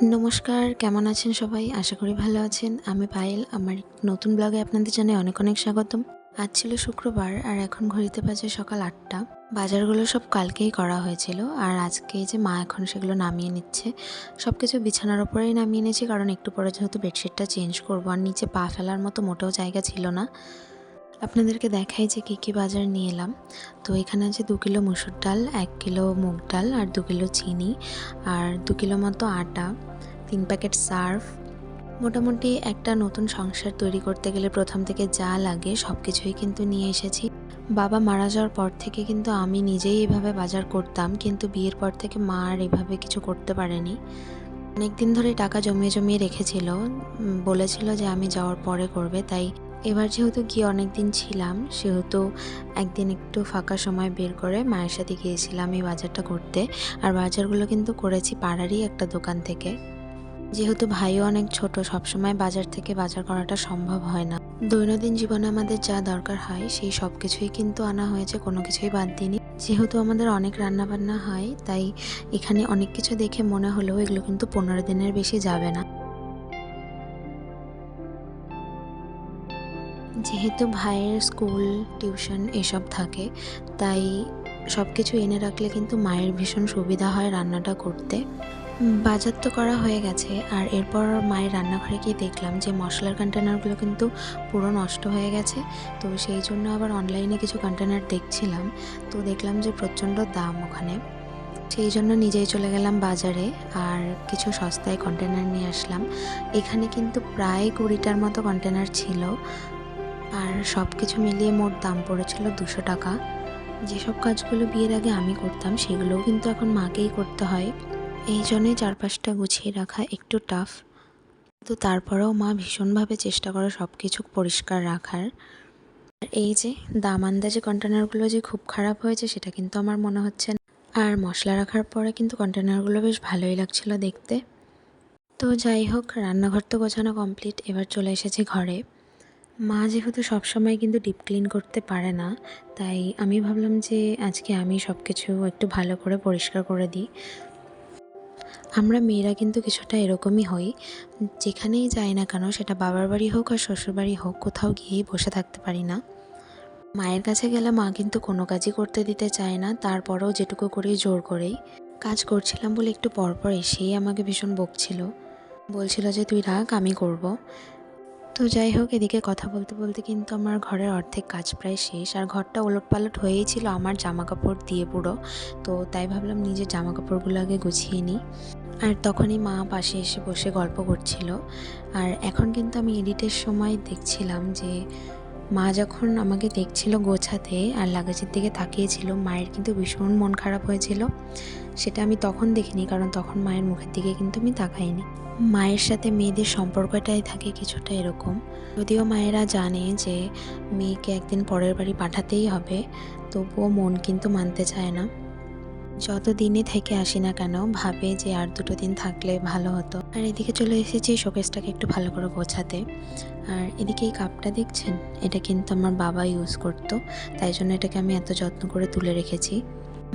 নমস্কার, কেমন আছেন সবাই? আশা করি ভালো আছেন। আমি পায়েল। আমার নতুন ব্লগে আপনাদের জানাই অনেক অনেক স্বাগতম। আজ ছিল শুক্রবার আর এখন ঘড়িতে বাজে সকাল ৮টা। বাজারগুলো সব কালকেই করা হয়েছিল আর আজকে যে মা এখন সেগুলো নামিয়ে নিচ্ছে। সব কিছু বিছানার ওপরেই নামিয়ে নিয়েছি, কারণ একটু পরে যেহেতু বেডশিটটা চেঞ্জ করব আর নিচে পা ফেলার মতো মোটেও জায়গা ছিল না। আপনাদেরকে দেখাই যে কী বাজার নিয়ে এলাম। তো এখানে আছে 2 কিলো মুসুর ডাল, 1 কিলো মুগ ডাল আর 2 কিলো চিনি আর 2 কিলো মতো আটা, 3 প্যাকেট সার্ফ। মোটামুটি একটা নতুন সংসার তৈরি করতে গেলে প্রথম থেকে যা লাগে সব কিছুই কিন্তু নিয়ে এসেছি। বাবা মারা যাওয়ার পর থেকে কিন্তু আমি নিজেই এভাবে বাজার করতাম, কিন্তু বিয়ের পর থেকে মা আর এভাবে কিছু করতে পারেনি। অনেকদিন ধরে টাকা জমিয়ে জমিয়ে রেখেছিল, বলেছিল যে আমি যাওয়ার পরে করবে। তাই এবার যেহেতু গিয়ে অনেক দিন ছিলাম, সেহেতু একদিন একটু ফাঁকা সময় বের করে মায়ের সাথে গিয়েছিলাম এই বাজারটা করতে। আর বাজারগুলো কিন্তু করেছি পাড়ারই একটা দোকান থেকে। যেহেতু ভাইও অনেক ছোট, সবসময় বাজার থেকে বাজার করাটা সম্ভব হয় না। দৈনন্দিন জীবনে আমাদের যা দরকার হয় সেই সব কিছুই কিন্তু আনা হয়েছে, কোনো কিছুই বাদ দিইনি। যেহেতু আমাদের অনেক রান্নাবান্না হয়, তাই এখানে অনেক কিছু দেখে মনে হলেও এগুলো কিন্তু 15 দিনের বেশি যাবে না। যেহেতু ভাইয়ের স্কুল, টিউশন এসব থাকে, তাই সব কিছু এনে রাখলে কিন্তু মায়ের ভীষণ সুবিধা হয় রান্নাটা করতে। বাজার তো করা হয়ে গেছে আর এরপর মায়ের রান্নাঘরে গিয়ে দেখলাম যে মশলার কন্টেনারগুলো কিন্তু পুরো নষ্ট হয়ে গেছে। তো সেই জন্য আবার অনলাইনে কিছু কন্টেনার দেখছিলাম, তো দেখলাম যে প্রচণ্ড দাম ওখানে। সেই জন্য নিজেই চলে গেলাম বাজারে আর কিছু সস্তায় কন্টেনার নিয়ে আসলাম। এখানে কিন্তু প্রায় 20টার মতো কন্টেনার ছিল আর সব কিছু মিলিয়ে মোট দাম পড়েছিল 200 টাকা। যেসব কাজগুলো বিয়ের আগে আমি করতাম সেগুলোও কিন্তু এখন মাকেই করতে হয়। এই জন্যই চারপাশটা গুছিয়ে রাখা একটু টাফ, কিন্তু তারপরেও মা ভীষণভাবে চেষ্টা করে সব কিছু পরিষ্কার রাখার। আর এই যে দাম আন্দাজে কন্টেনারগুলো যে খুব খারাপ হয়েছে সেটা কিন্তু আমার মনে হচ্ছে না। আর মশলা রাখার পরে কিন্তু কন্টেনারগুলো বেশ ভালোই লাগছিল দেখতে। তো যাই হোক, রান্নাঘর তো গোছানো কমপ্লিট, এবার চলে এসেছি ঘরে। মা যেহেতু সবসময় কিন্তু ডিপ ক্লিন করতে পারে না, তাই আমি ভাবলাম যে আজকে আমি সব কিছু একটু ভালো করে পরিষ্কার করে দিই। আমরা মেয়েরা কিন্তু কিছুটা এরকমই হই, যেখানেই যাই না কেন, সেটা বাবার বাড়ি হোক আর শ্বশুর বাড়ি হোক, কোথাও গিয়েই বসে থাকতে পারি না। মায়ের কাছে গেলে মা কিন্তু কোনো কাজই করতে দিতে চায় না, তারপরেও যেটুকু করি জোর করেই। কাজ করছিলাম বলে একটু পরপর এসেই আমাকে ভীষণ বকছিল, বলছিল যে তুই রাখ, আমি করব। তো যাই হোক, এদিকে কথা বলতে বলতে কিন্তু আমার ঘরের অর্ধেক কাজ প্রায় শেষ আর ঘরটা ওলটপালট হয়েই ছিল আমার জামা কাপড় দিয়ে পুরো। তো তাই ভাবলাম নিজের জামা কাপড়গুলো আগে গুছিয়ে নিই। আর তখনই মা পাশে এসে বসে গল্প করছিল। আর এখন কিন্তু আমি এডিটের সময় দেখছিলাম যে মা যখন আমাকে দেখছিল গোছাতে আর লাগেজের দিকে তাকিয়েছিল, মায়ের কিন্তু ভীষণ মন খারাপ হয়েছিল। সেটা আমি তখন দেখিনি, কারণ তখন মায়ের মুখের দিকে কিন্তু আমি তাকাইনি। মায়ের সাথে মেয়েদের সম্পর্কটাই থাকে কিছুটা এরকম। যদিও মায়েরা জানে যে মেয়েকে একদিন পরের বাড়ি পাঠাতেই হবে, তবুও মন কিন্তু মানতে চায় না। যত দিনে থেকে আসি না কেন, ভাবে যে আর 2 দিন থাকলে ভালো হতো। আর এদিকে চলে এসেছি শোকেসটাকে একটু ভালো করে গোছাতে। আর এদিকে এই কাপটা দেখছেন, এটা কিন্তু আমার বাবা ইউজ করতো, তাই জন্য এটাকে আমি এত যত্ন করে তুলে রেখেছি।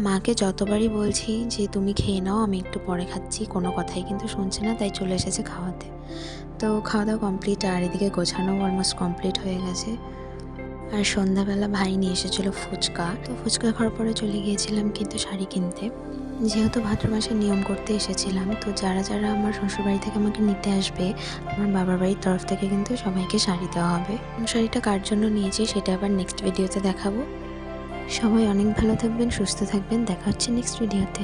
মাকে যতবারই বলছি যে তুমি খেয়ে নাও, আমি একটু পরে খাচ্ছি, কোনো কথাই কিন্তু শুনছে না, তাই চলে এসেছে খাওয়াতে। তো খাওয়া দাওয়া কমপ্লিট আর এদিকে গোছানোও অলমোস্ট কমপ্লিট হয়ে গেছে। আর সন্ধ্যাবেলা ভাই নিয়ে এসেছিলো ফুচকা, তো ফুচকা খাওয়ার পরে চলে গিয়েছিলাম কিন্তু শাড়ি কিনতে। যেহেতু ভাদ্র মাসে নিয়ম করতে এসেছিলাম, তো যারা যারা আমার শ্বশুরবাড়ি থেকে আমাকে নিতে আসবে, আমার বাবার বাড়ির তরফ থেকে কিন্তু সবাইকে শাড়ি দেওয়া হবে। শাড়িটা কার জন্য নিয়েছি সেটা আবার নেক্সট ভিডিওতে দেখাবো। সবাই অনেক ভালো থাকবেন, সুস্থ থাকবেন, দেখা হচ্ছে নেক্সট ভিডিওতে।